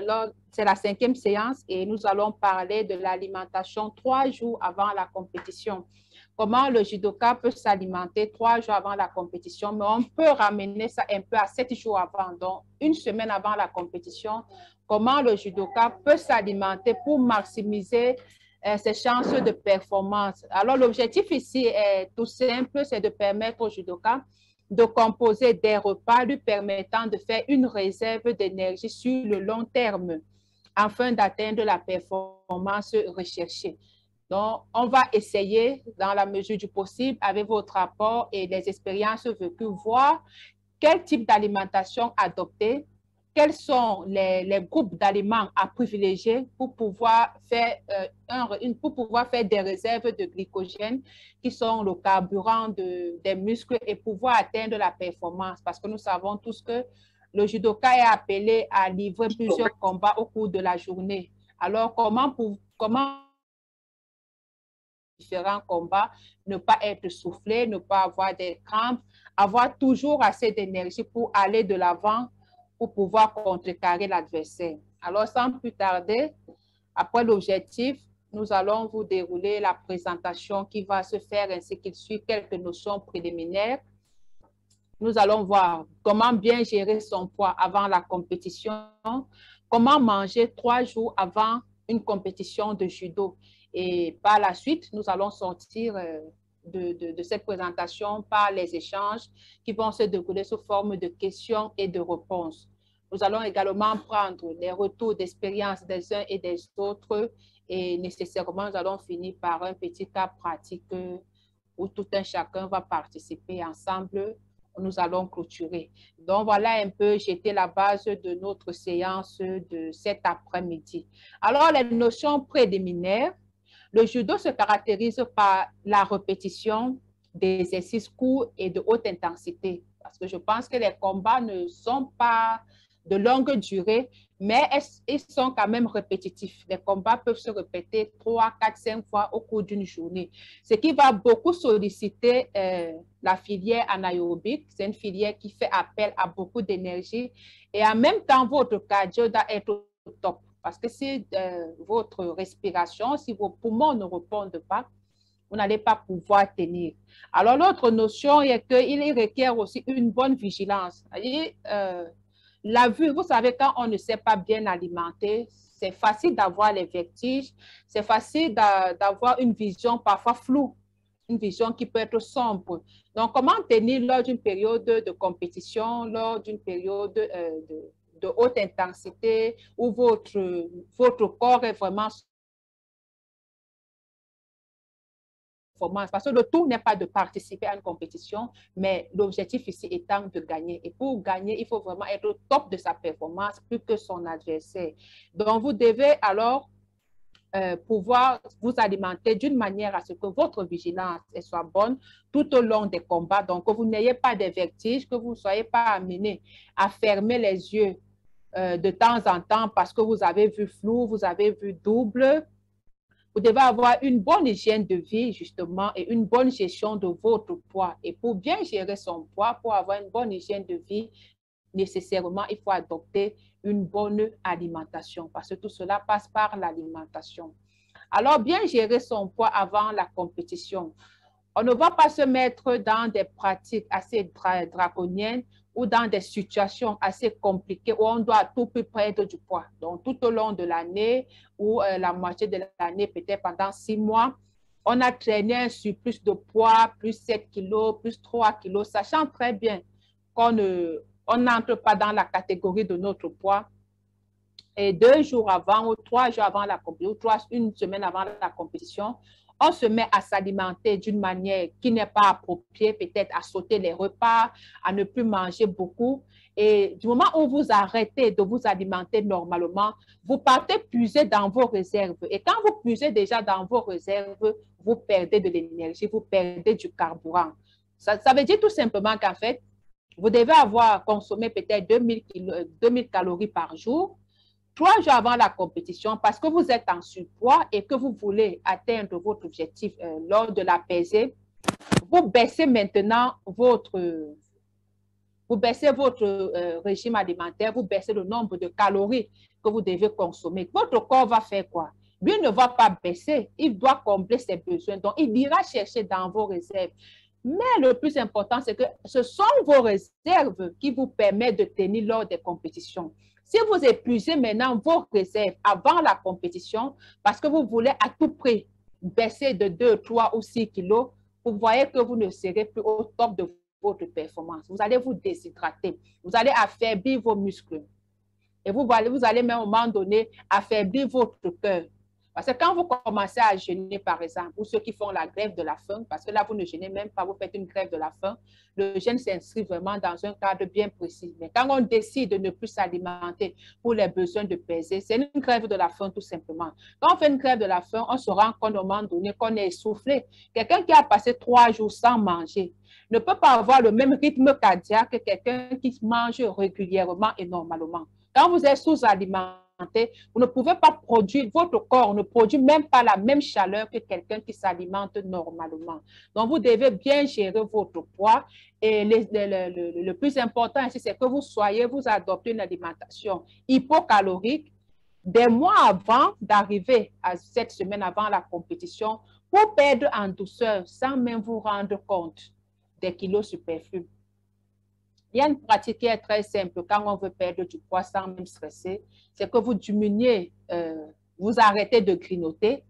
Alors, c'est la 5e séance et nous allons parler de l'alimentation 3 jours avant la compétition. Comment le judoka peut s'alimenter 3 jours avant la compétition, mais on peut ramener ça un peu à 7 jours avant, donc une semaine avant la compétition. Comment le judoka peut s'alimenter pour maximiser ses chances de performance. Alors, l'objectif ici est tout simple, c'est de permettre au judoka de composer des repas lui permettant de faire une réserve d'énergie sur le long terme afin d'atteindre la performance recherchée. Donc, on va essayer, dans la mesure du possible, avec votre rapport et les expériences vécues, voir quel type d'alimentation adopter, quels sont les groupes d'aliments à privilégier pour pouvoir faire des réserves de glycogène qui sont le carburant des muscles et pouvoir atteindre la performance. Parce que nous savons tous que le judoka est appelé à livrer plusieurs combats au cours de la journée. Alors, comment différents combats, ne pas être soufflé, ne pas avoir des crampes, avoir toujours assez d'énergie pour aller de l'avant, pour pouvoir contrecarrer l'adversaire. Alors, sans plus tarder, après l'objectif, nous allons vous dérouler la présentation qui va se faire ainsi qu'il suit quelques notions préliminaires. Nous allons voir comment bien gérer son poids avant la compétition, comment manger 3 jours avant une compétition de judo. Et par la suite, nous allons sortir de cette présentation par les échanges qui vont se dérouler sous forme de questions et de réponses. Nous allons également prendre les retours d'expérience des uns et des autres et nécessairement, nous allons finir par un petit cas pratique où tout un chacun va participer ensemble. Nous allons clôturer. Donc, voilà un peu, j'étais la base de notre séance de cet après-midi. Alors, les notions préliminaires. Le judo se caractérise par la répétition d'exercices courts et de haute intensité. Parce que je pense que les combats ne sont pas de longue durée, mais ils sont quand même répétitifs. Les combats peuvent se répéter 3, 4, 5 fois au cours d'une journée. Ce qui va beaucoup solliciter la filière anaérobique. C'est une filière qui fait appel à beaucoup d'énergie et en même temps, votre cardio doit être au top. Parce que si votre respiration, si vos poumons ne répondent pas, vous n'allez pas pouvoir tenir. Alors, l'autre notion est qu'il requiert aussi une bonne vigilance. La vue, vous savez, quand on ne sait pas bien alimenter, c'est facile d'avoir les vertiges, c'est facile d'avoir une vision parfois floue, une vision qui peut être sombre. Donc, comment tenir lors d'une période de compétition, lors d'une période de haute intensité, où votre corps est vraiment performance. Parce que le tout n'est pas de participer à une compétition, mais l'objectif ici étant de gagner. Et pour gagner, il faut vraiment être au top de sa performance plus que son adversaire. Donc, vous devez alors pouvoir vous alimenter d'une manière à ce que votre vigilance soit bonne tout au long des combats. Donc, que vous n'ayez pas de vertiges, que vous ne soyez pas amené à fermer les yeux de temps en temps parce que vous avez vu flou, vous avez vu double. Vous devez avoir une bonne hygiène de vie, justement, et une bonne gestion de votre poids. Et pour bien gérer son poids, pour avoir une bonne hygiène de vie, nécessairement, il faut adopter une bonne alimentation parce que tout cela passe par l'alimentation. Alors, bien gérer son poids avant la compétition. On ne va pas se mettre dans des pratiques assez draconiennes ou dans des situations assez compliquées où on doit à tout prix perdre du poids. Donc, tout au long de l'année ou la moitié de l'année, peut-être pendant 6 mois, on a traîné un surplus de poids, plus 7 kilos, plus 3 kilos, sachant très bien qu'on n'entre pas dans la catégorie de notre poids. Et 2 jours avant ou 3 jours avant la compétition, ou une semaine avant la compétition, on se met à s'alimenter d'une manière qui n'est pas appropriée, peut-être à sauter les repas, à ne plus manger beaucoup. Et du moment où vous arrêtez de vous alimenter normalement, vous partez puiser dans vos réserves. Et quand vous puisez déjà dans vos réserves, vous perdez de l'énergie, vous perdez du carburant. Ça veut dire tout simplement qu'en fait, vous devez avoir consommé peut-être 2000 calories par jour, 3 jours avant la compétition, parce que vous êtes en surpoids et que vous voulez atteindre votre objectif lors de la pesée, vous baissez maintenant votre régime alimentaire, vous baissez le nombre de calories que vous devez consommer. Votre corps va faire quoi? Lui ne va pas baisser, il doit combler ses besoins. Donc, il ira chercher dans vos réserves. Mais le plus important, c'est que ce sont vos réserves qui vous permettent de tenir lors des compétitions. Si vous épuisez maintenant vos réserves avant la compétition, parce que vous voulez à tout prix baisser de 2, 3 ou 6 kilos, vous voyez que vous ne serez plus au top de votre performance. Vous allez vous déshydrater, vous allez affaiblir vos muscles. Et vous allez même à un moment donné affaiblir votre cœur. Parce que quand vous commencez à jeûner, par exemple, ou ceux qui font la grève de la faim, parce que là, vous ne jeûnez même pas, vous faites une grève de la faim, le jeûne s'inscrit vraiment dans un cadre bien précis. Mais quand on décide de ne plus s'alimenter pour les besoins de peser, c'est une grève de la faim tout simplement. Quand on fait une grève de la faim, on se rend compte au moment donné qu'on est essoufflé. Quelqu'un qui a passé 3 jours sans manger ne peut pas avoir le même rythme cardiaque que quelqu'un qui mange régulièrement et normalement. Quand vous êtes sous-alimenté, vous ne pouvez pas produire, votre corps ne produit même pas la même chaleur que quelqu'un qui s'alimente normalement. Donc, vous devez bien gérer votre poids. Et le plus important ici, c'est que vous adoptez une alimentation hypocalorique des mois avant d'arriver à cette semaine avant la compétition pour perdre en douceur sans même vous rendre compte des kilos superflus. Il y a une pratique qui est très simple quand on veut perdre du poids sans même stresser, c'est que vous diminuez, vous arrêtez de grignoter,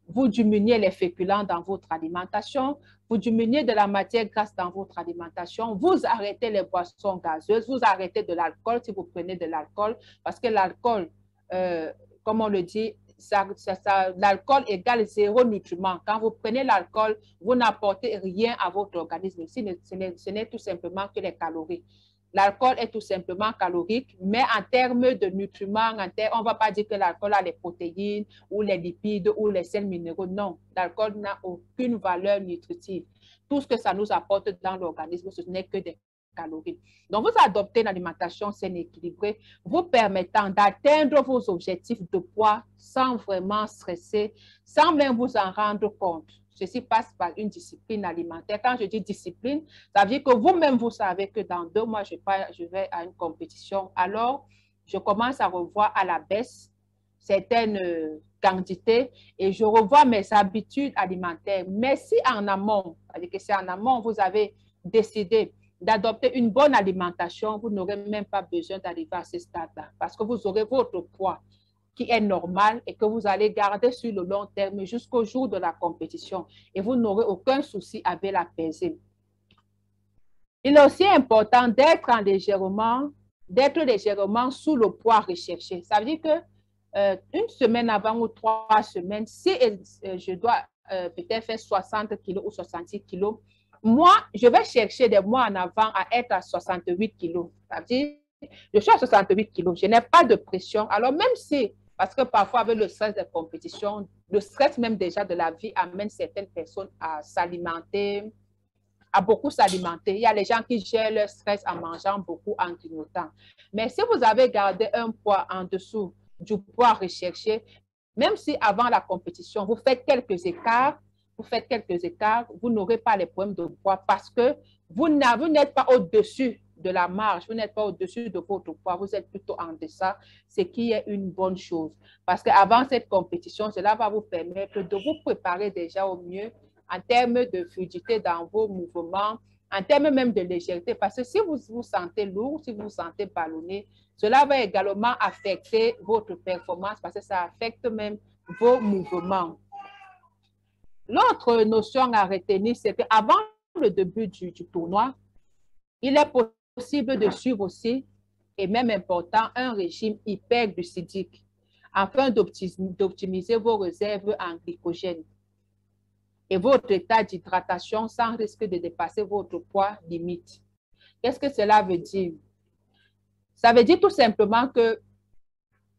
vous diminuez les féculents dans votre alimentation, vous diminuez de la matière grasse dans votre alimentation, vous arrêtez les boissons gazeuses, vous arrêtez de l'alcool si vous prenez de l'alcool, parce que l'alcool, comme on le dit, l'alcool égale 0 nutriments. Quand vous prenez l'alcool, vous n'apportez rien à votre organisme. Ce n'est tout simplement que les calories. L'alcool est tout simplement calorique, mais en termes de nutriments, on ne va pas dire que l'alcool a les protéines ou les lipides ou les sels minéraux. Non, l'alcool n'a aucune valeur nutritive. Tout ce que ça nous apporte dans l'organisme, ce n'est que des calories. Donc, vous adoptez une alimentation saine et équilibrée, vous permettant d'atteindre vos objectifs de poids sans vraiment stresser, sans même vous en rendre compte. Ceci passe par une discipline alimentaire. Quand je dis discipline, ça veut dire que vous-même, vous savez que dans 2 mois, je vais à une compétition. Alors, je commence à revoir à la baisse certaines quantités et je revois mes habitudes alimentaires. Mais si en amont, c'est-à-dire que si en amont, vous avez décidé d'adopter une bonne alimentation, vous n'aurez même pas besoin d'arriver à ce stade-là parce que vous aurez votre poids qui est normal et que vous allez garder sur le long terme jusqu'au jour de la compétition et vous n'aurez aucun souci avec la pesée. Il est aussi important d'être légèrement sous le poids recherché. Ça veut dire que une semaine avant ou 3 semaines, si je dois peut-être faire 60 kg ou 66 kg, moi, je vais chercher des mois en avant à être à 68 kg. Ça veut dire, je suis à 68 kg, je n'ai pas de pression. Alors, même si, parce que parfois, avec le stress des compétitions, le stress même déjà de la vie amène certaines personnes à s'alimenter, à beaucoup s'alimenter. Il y a les gens qui gèrent leur stress en mangeant beaucoup, en grignotant. Mais si vous avez gardé un poids en dessous du poids recherché, même si avant la compétition, vous faites quelques écarts, vous n'aurez pas les problèmes de poids parce que vous n'êtes pas au-dessus de la marge, vous n'êtes pas au-dessus de votre poids, vous êtes plutôt en deçà, ce qui est une bonne chose. Parce qu'avant cette compétition, cela va vous permettre de vous préparer déjà au mieux en termes de fluidité dans vos mouvements, en termes même de légèreté. Parce que si vous vous sentez lourd, si vous vous sentez ballonné, cela va également affecter votre performance parce que ça affecte même vos mouvements. L'autre notion à retenir, c'est qu'avant le début du tournoi, il est possible de suivre aussi, et même important, un régime hyperglucidique afin d'optimiser vos réserves en glycogène et votre état d'hydratation sans risque de dépasser votre poids limite. Qu'est-ce que cela veut dire? Ça veut dire tout simplement que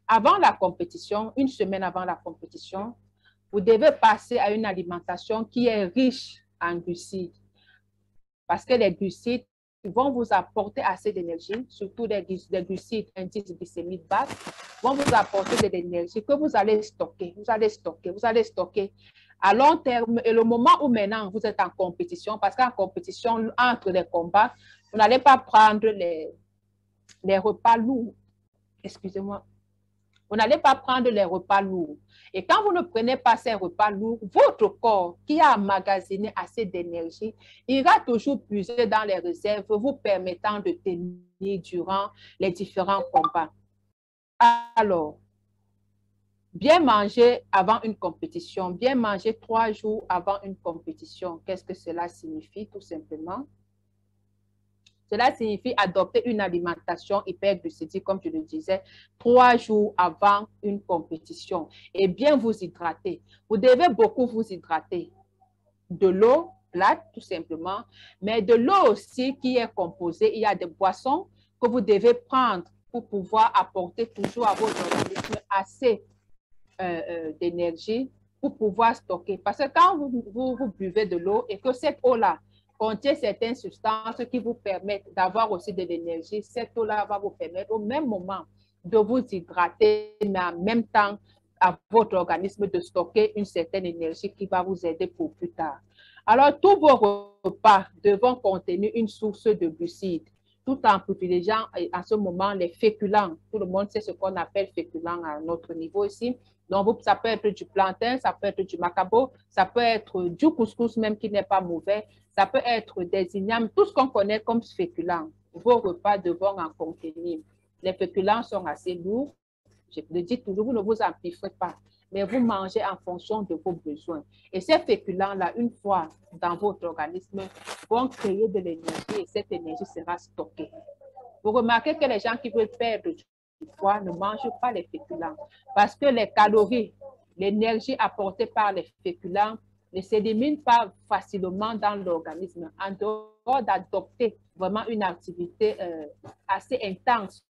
avant la compétition, une semaine avant la compétition, vous devez passer à une alimentation qui est riche en glucides. Parce que les glucides vont vous apporter assez d'énergie, surtout les glucides indice glycémique bas, vont vous apporter de l'énergie que vous allez stocker, vous allez stocker à long terme. Et le moment où maintenant vous êtes en compétition, parce qu'en compétition, entre les combats, vous n'allez pas prendre les repas lourds. Excusez-moi. Vous n'allez pas prendre les repas lourds. Et quand vous ne prenez pas ces repas lourds, votre corps qui a emmagasiné assez d'énergie ira toujours puiser dans les réserves, vous permettant de tenir durant les différents combats. Alors, bien manger avant une compétition, bien manger 3 jours avant une compétition. Qu'est-ce que cela signifie tout simplement? Cela signifie adopter une alimentation hyperglycémique, comme je le disais, 3 jours avant une compétition et bien vous hydrater. Vous devez beaucoup vous hydrater. De l'eau plate, tout simplement, mais de l'eau aussi qui est composée. Il y a des boissons que vous devez prendre pour pouvoir apporter toujours à votre organisme assez d'énergie pour pouvoir stocker. Parce que quand vous buvez de l'eau et que cette eau-là contient certaines substances qui vous permettent d'avoir aussi de l'énergie, cette eau-là va vous permettre au même moment de vous hydrater, mais en même temps à votre organisme de stocker une certaine énergie qui va vous aider pour plus tard. Alors, tous vos repas devront contenir une source de glucides, tout en privilégiant à ce moment les féculents. Tout le monde sait ce qu'on appelle féculents à notre niveau ici. Donc, ça peut être du plantain, ça peut être du macabo, ça peut être du couscous même qui n'est pas mauvais, ça peut être des ignames, tout ce qu'on connaît comme féculents. Vos repas devront en contenir. Les féculents sont assez lourds. Je le dis toujours, vous ne vous empiffrez pas, mais vous mangez en fonction de vos besoins. Et ces féculents-là, une fois dans votre organisme, vont créer de l'énergie et cette énergie sera stockée. Vous remarquez que les gens qui veulent perdre du poids ne mangent pas les féculents parce que les calories, l'énergie apportée par les féculents ne s'élimine pas facilement dans l'organisme en dehors d'adopter vraiment une activité assez intense,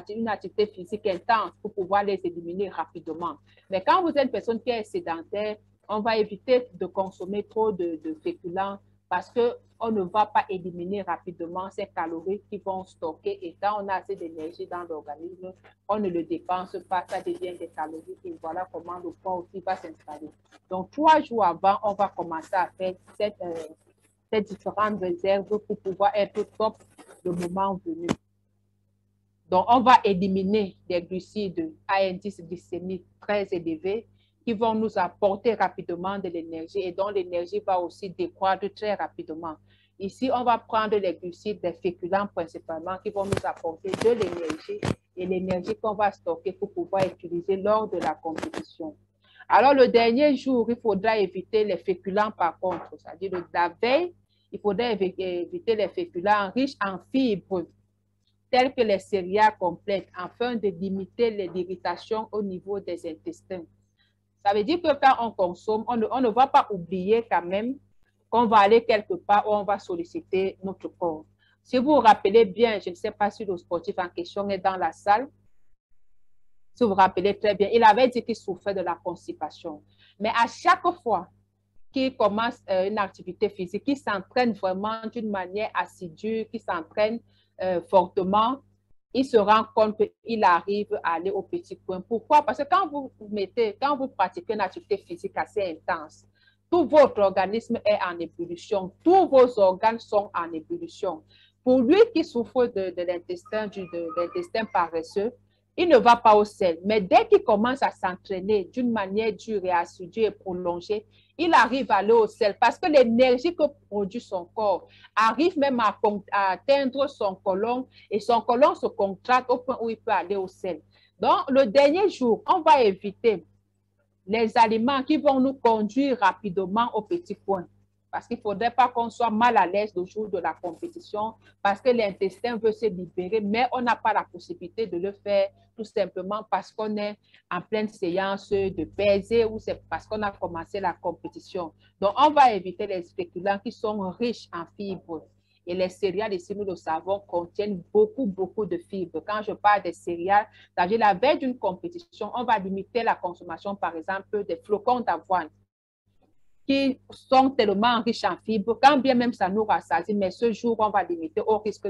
une activité physique intense pour pouvoir les éliminer rapidement. Mais quand vous êtes une personne qui est sédentaire, on va éviter de consommer trop de féculents parce qu'on ne va pas éliminer rapidement ces calories qui vont stocker. Et quand on a assez d'énergie dans l'organisme, on ne le dépense pas, ça devient des calories. Et voilà comment le poids aussi va s'installer. Donc, 3 jours avant, on va commencer à faire ces différentes réserves pour pouvoir être top le moment venu. Donc, on va éliminer des glucides à indice glycémique très élevé qui vont nous apporter rapidement de l'énergie et dont l'énergie va aussi décroître très rapidement. Ici, on va prendre les glucides, des féculents principalement, qui vont nous apporter de l'énergie et l'énergie qu'on va stocker pour pouvoir utiliser lors de la compétition. Alors, le dernier jour, il faudra éviter les féculents par contre, c'est-à-dire la veille, il faudra éviter les féculents riches en fibres, telles que les céréales complètes, afin de limiter l'irritation au niveau des intestins. Ça veut dire que quand on consomme, on ne va pas oublier quand même qu'on va aller quelque part où on va solliciter notre corps. Si vous vous rappelez bien, je ne sais pas si le sportif en question est dans la salle, si vous vous rappelez très bien, il avait dit qu'il souffrait de la constipation. Mais à chaque fois qu'il commence une activité physique, qu'il s'entraîne vraiment d'une manière assidue, qu'il s'entraîne fortement, il se rend compte qu'il arrive à aller au petit point. Pourquoi? Parce que quand vous pratiquez une activité physique assez intense, tout votre organisme est en ébullition, tous vos organes sont en ébullition. Pour lui qui souffre de l'intestin paresseux, il ne va pas au sel. Mais dès qu'il commence à s'entraîner d'une manière dure et assidue et prolongée, il arrive à aller au sel parce que l'énergie que produit son corps arrive même à atteindre son côlon et son côlon se contracte au point où il peut aller au sel. Donc, le dernier jour, on va éviter les aliments qui vont nous conduire rapidement au petit point. Parce qu'il ne faudrait pas qu'on soit mal à l'aise le jour de la compétition parce que l'intestin veut se libérer, mais on n'a pas la possibilité de le faire tout simplement parce qu'on est en pleine séance de peser ou c'est parce qu'on a commencé la compétition. Donc, on va éviter les féculents qui sont riches en fibres. Et les céréales, ici, nous le savons, contiennent beaucoup de fibres. Quand je parle des céréales, c'est-à-dire la veille d'une compétition, on va limiter la consommation, par exemple, des flocons d'avoine qui sont tellement riches en fibres, quand bien même ça nous rassasie, mais ce jour, on va limiter au risque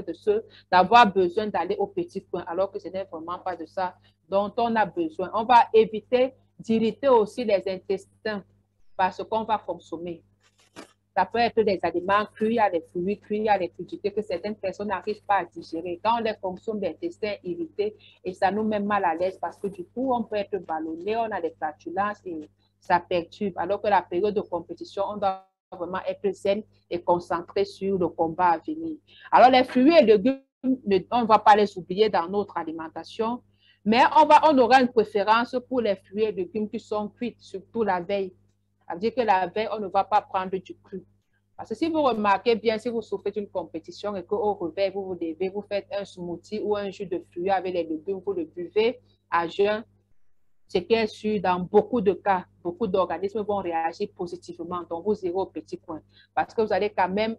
d'avoir besoin d'aller au petit point, alors que ce n'est vraiment pas de ça dont on a besoin. On va éviter d'irriter aussi les intestins parce qu'on va consommer. Ça peut être des aliments crus, il y a des fruits crus, il y a des crudités que certaines personnes n'arrivent pas à digérer. Quand on les consomme, des intestins irrités et ça nous met mal à l'aise parce que du coup, on peut être ballonné, on a des flatulences et ça perturbe. Alors que la période de compétition, on doit vraiment être zen et concentré sur le combat à venir. Alors, les fruits et légumes, on ne va pas les oublier dans notre alimentation, mais on aura une préférence pour les fruits et légumes qui sont cuits, surtout la veille. Ça veut dire que la veille, on ne va pas prendre du cru. Parce que si vous remarquez bien, si vous souffrez d'une compétition et qu'au réveil, vous faites un smoothie ou un jus de fruits avec les légumes, vous le buvez à jeun, ce qui est sûr, dans beaucoup de cas, beaucoup d'organismes vont réagir positivement. Donc, vous irez au petit coin. Parce que vous allez quand même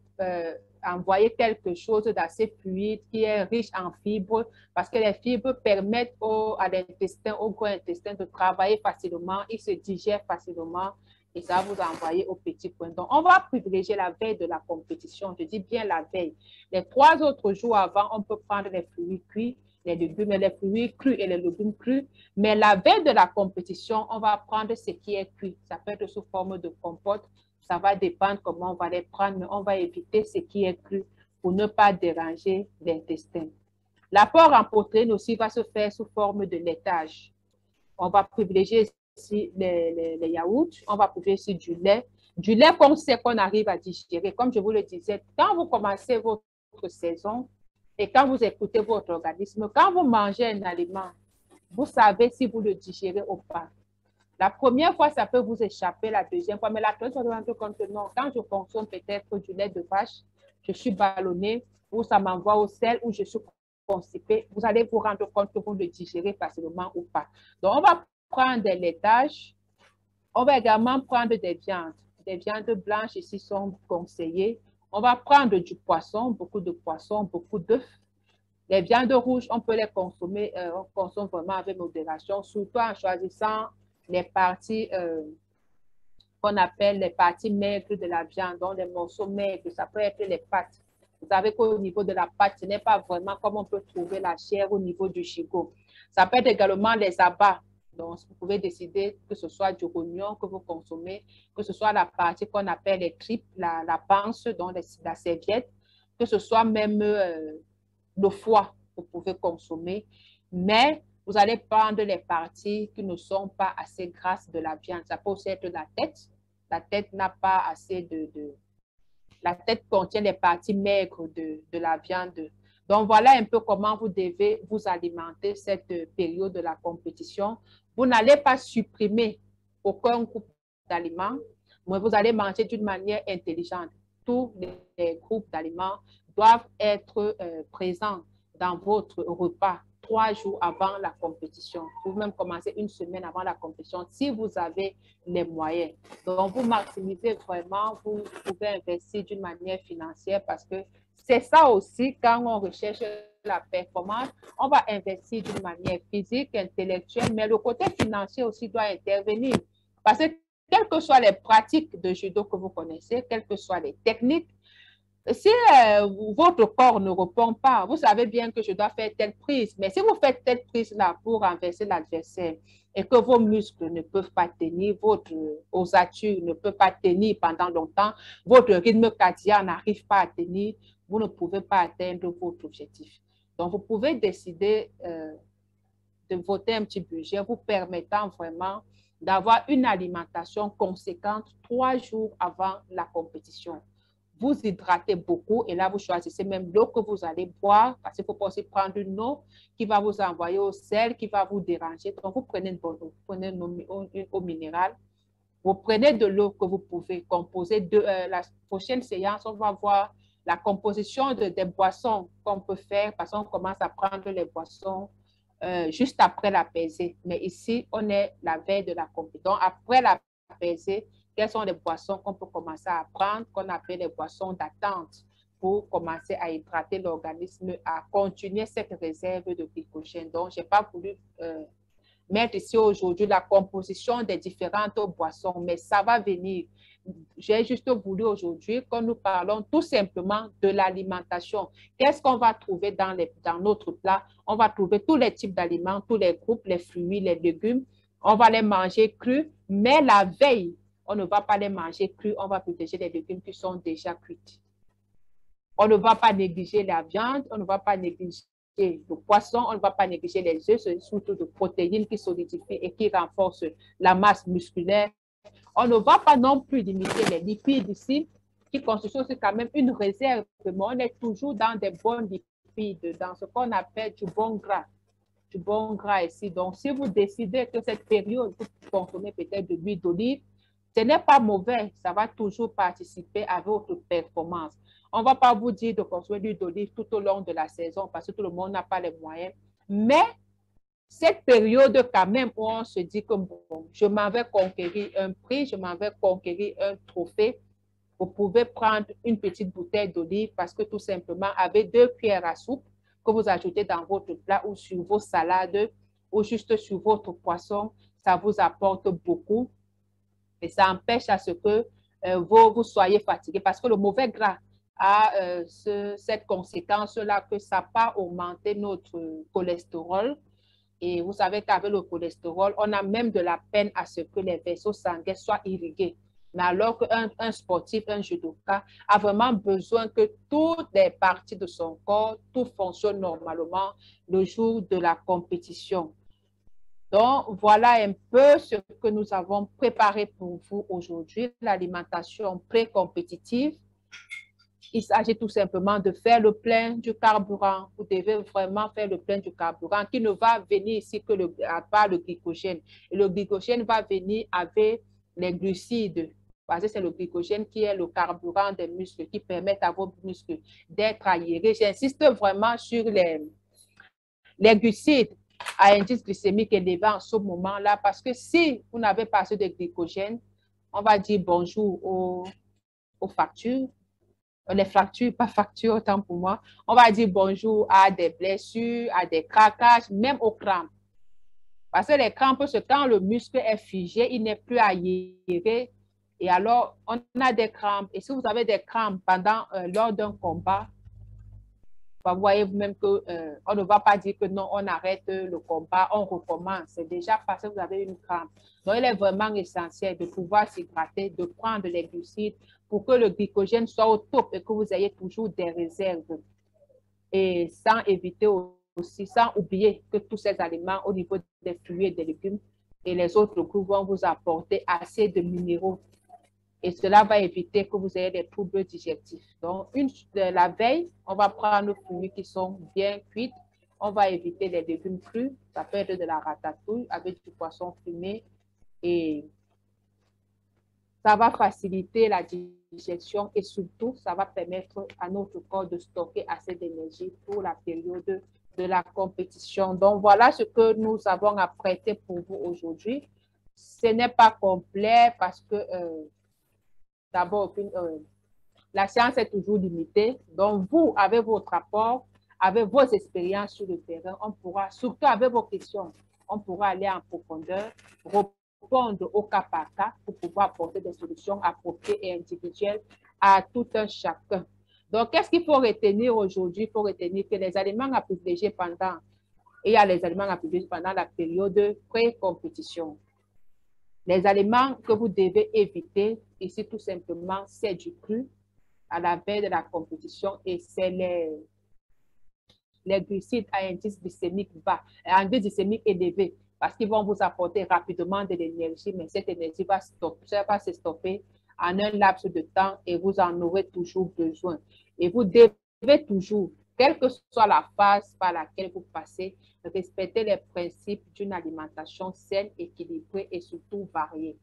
envoyer quelque chose d'assez fluide, qui est riche en fibres, parce que les fibres permettent à l'intestin, au gros intestin de travailler facilement, il se digère facilement et ça va vous envoyer au petit coin. Donc, on va privilégier la veille de la compétition. Je dis bien la veille. Les 3 autres jours avant, on peut prendre les fruits cuits, les légumes, les fruits crus et les légumes crus. Mais la veille de la compétition, on va prendre ce qui est cuit. Ça peut être sous forme de compote. Ça va dépendre comment on va les prendre, mais on va éviter ce qui est cru pour ne pas déranger l'intestin. L'apport en protéines aussi va se faire sous forme de laitage. On va privilégier ici les yaourts, on va privilégier du lait. Du lait qu'on sait qu'on arrive à digérer. Comme je vous le disais, quand vous commencez votre saison et quand vous écoutez votre organisme, quand vous mangez un aliment, vous savez si vous le digérez ou pas. La première fois, ça peut vous échapper, la deuxième fois, mais la troisième fois, vous vous rendez compte que non, quand je consomme peut-être du lait de vache, je suis ballonnée, ou ça m'envoie au sel, ou je suis constipée, vous allez vous rendre compte que vous le digérez facilement ou pas. Donc, on va prendre des laitages, on va également prendre des viandes. Des viandes blanches ici sont conseillées. On va prendre du poisson, beaucoup de poissons, beaucoup d'œufs. Les viandes rouges, on peut les consommer, on consomme vraiment avec modération, surtout en choisissant les parties qu'on appelle les parties maigres de la viande, donc les morceaux maigres, ça peut être les pattes. Vous savez qu'au niveau de la pâte, ce n'est pas vraiment comme on peut trouver la chair au niveau du gigot. Ça peut être également les abats. Donc, vous pouvez décider que ce soit du rognon que vous consommez, que ce soit la partie qu'on appelle les tripes, la panse, donc la serviette, que ce soit même le foie, vous pouvez consommer. Mais vous allez prendre les parties qui ne sont pas assez grasses de la viande. Ça peut aussi être la tête. La tête n'a pas assez La tête contient les parties maigres de la viande. Donc, voilà un peu comment vous devez vous alimenter cette période de la compétition. Vous n'allez pas supprimer aucun groupe d'aliments, mais vous allez manger d'une manière intelligente. Tous les groupes d'aliments doivent être présents dans votre repas 3 jours avant la compétition. Vous pouvez même commencer une semaine avant la compétition si vous avez les moyens. Donc, vous maximisez vraiment, vous pouvez investir d'une manière financière parce que c'est ça aussi quand on recherche la performance, on va investir d'une manière physique, intellectuelle, mais le côté financier aussi doit intervenir. Parce que quelles que soient les pratiques de judo que vous connaissez, quelles que soient les techniques, si votre corps ne répond pas, vous savez bien que je dois faire telle prise. Mais si vous faites telle prise-là pour renverser l'adversaire et que vos muscles ne peuvent pas tenir, votre ossature ne peut pas tenir pendant longtemps, votre rythme cardiaque n'arrive pas à tenir, vous ne pouvez pas atteindre votre objectif. Donc, vous pouvez décider de voter un petit budget vous permettant vraiment d'avoir une alimentation conséquente 3 jours avant la compétition. Vous hydratez beaucoup et là, vous choisissez même l'eau que vous allez boire parce qu'il ne faut pas aussi prendre une eau qui va vous envoyer au sel, qui va vous déranger. Donc, vous prenez une bonne eau, vous prenez une eau minérale, vous prenez de l'eau que vous pouvez composer. La prochaine séance, on va voir la composition des boissons qu'on peut faire parce qu'on commence à prendre les boissons juste après la pesée. Mais ici, on est la veille de la compétition. Donc, après la pesée, quelles sont les boissons qu'on peut commencer à prendre, qu'on appelle les boissons d'attente pour commencer à hydrater l'organisme, à continuer cette réserve de glycogène. Donc, je n'ai pas voulu mettre ici aujourd'hui la composition des différentes boissons, mais ça va venir. J'ai juste voulu aujourd'hui que nous parlons tout simplement de l'alimentation. Qu'est-ce qu'on va trouver dans notre plat? On va trouver tous les types d'aliments, tous les groupes, les fruits, les légumes. On va les manger crus, mais la veille, On ne va pas les manger crus, on va privilégier les légumes qui sont déjà cuits. On ne va pas négliger la viande, on ne va pas négliger le poisson, on ne va pas négliger les œufs, c'est surtout de protéines qui solidifient et qui renforcent la masse musculaire. On ne va pas non plus limiter les lipides ici, qui constituent aussi quand même une réserve, mais on est toujours dans des bons lipides, dans ce qu'on appelle du bon gras ici. Donc, si vous décidez que cette période, vous consommez peut-être de l'huile d'olive, ce n'est pas mauvais, ça va toujours participer à votre performance. On ne va pas vous dire de consommer l'huile d'olive tout au long de la saison parce que tout le monde n'a pas les moyens. Mais cette période quand même où on se dit que bon, je m'en vais conquérir un prix, je m'en vais conquérir un trophée, vous pouvez prendre une petite bouteille d'olive parce que tout simplement, avec 2 cuillères à soupe que vous ajoutez dans votre plat ou sur vos salades ou juste sur votre poisson, ça vous apporte beaucoup et ça empêche à ce que vous soyez fatigué parce que le mauvais gras a cette conséquence-là que ça va augmenter notre cholestérol. Et vous savez qu'avec le cholestérol, on a même de la peine à ce que les vaisseaux sanguins soient irrigués. Mais alors qu'un sportif, un judoka, a vraiment besoin que toutes les parties de son corps, tout fonctionne normalement le jour de la compétition. Donc, voilà un peu ce que nous avons préparé pour vous aujourd'hui, l'alimentation pré-compétitive. Il s'agit tout simplement de faire le plein du carburant. Vous devez vraiment faire le plein du carburant qui ne va venir ici que à part le glycogène. Et le glycogène va venir avec les glucides. Parce que c'est le glycogène qui est le carburant des muscles, qui permet à vos muscles d'être aérés. J'insiste vraiment sur les glucides à indice glycémique élevé en ce moment-là, parce que si vous n'avez pas assez de glycogène, on va dire bonjour aux factures, les fractures, pas fractures, autant pour moi. On va dire bonjour à des blessures, à des craquages, même aux crampes. Parce que les crampes, c'est quand le muscle est figé, il n'est plus aéré. Et alors, on a des crampes. Et si vous avez des crampes lors d'un combat, vous voyez vous-même qu'on ne va pas dire que non, on arrête le combat, on recommence. C'est déjà parce que vous avez une crampe. Donc, il est vraiment essentiel de pouvoir s'hydrater, de prendre les glucides pour que le glycogène soit au top et que vous ayez toujours des réserves. Et sans éviter aussi, sans oublier que tous ces aliments au niveau des fruits et des légumes et les autres groupes vont vous apporter assez de minéraux. Et cela va éviter que vous ayez des troubles digestifs. Donc, la veille, on va prendre nos fruits qui sont bien cuits. On va éviter les légumes crus. Ça peut être de la ratatouille avec du poisson fumé. Et ça va faciliter la digestion et surtout, ça va permettre à notre corps de stocker assez d'énergie pour la période de la compétition. Donc, voilà ce que nous avons apprêté pour vous aujourd'hui. Ce n'est pas complet parce que d'abord, la science est toujours limitée. Donc, vous, avec votre rapport, avec vos expériences sur le terrain, on pourra, surtout avec vos questions, on pourra aller en profondeur, répondre au cas par cas pour pouvoir apporter des solutions appropriées et individuelles à tout un chacun. Donc, qu'est-ce qu'il faut retenir aujourd'hui? Il faut retenir que les aliments à privilégier il y a les aliments à privilégier pendant la période pré-compétition. Les aliments que vous devez éviter, ici tout simplement, c'est du cru à la veille de la compétition et c'est les glucides à indice glycémique bas, à indice glycémique élevé, parce qu'ils vont vous apporter rapidement de l'énergie, mais cette énergie va se stopper en un laps de temps et vous en aurez toujours besoin. Et vous devez toujours, quelle que soit la phase par laquelle vous passez, respecter les principes d'une alimentation saine, équilibrée et surtout variée.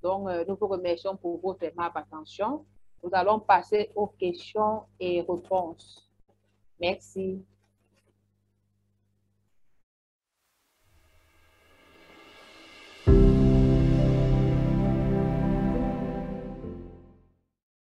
Donc, nous vous remercions pour votre aimable attention. Nous allons passer aux questions et réponses. Merci.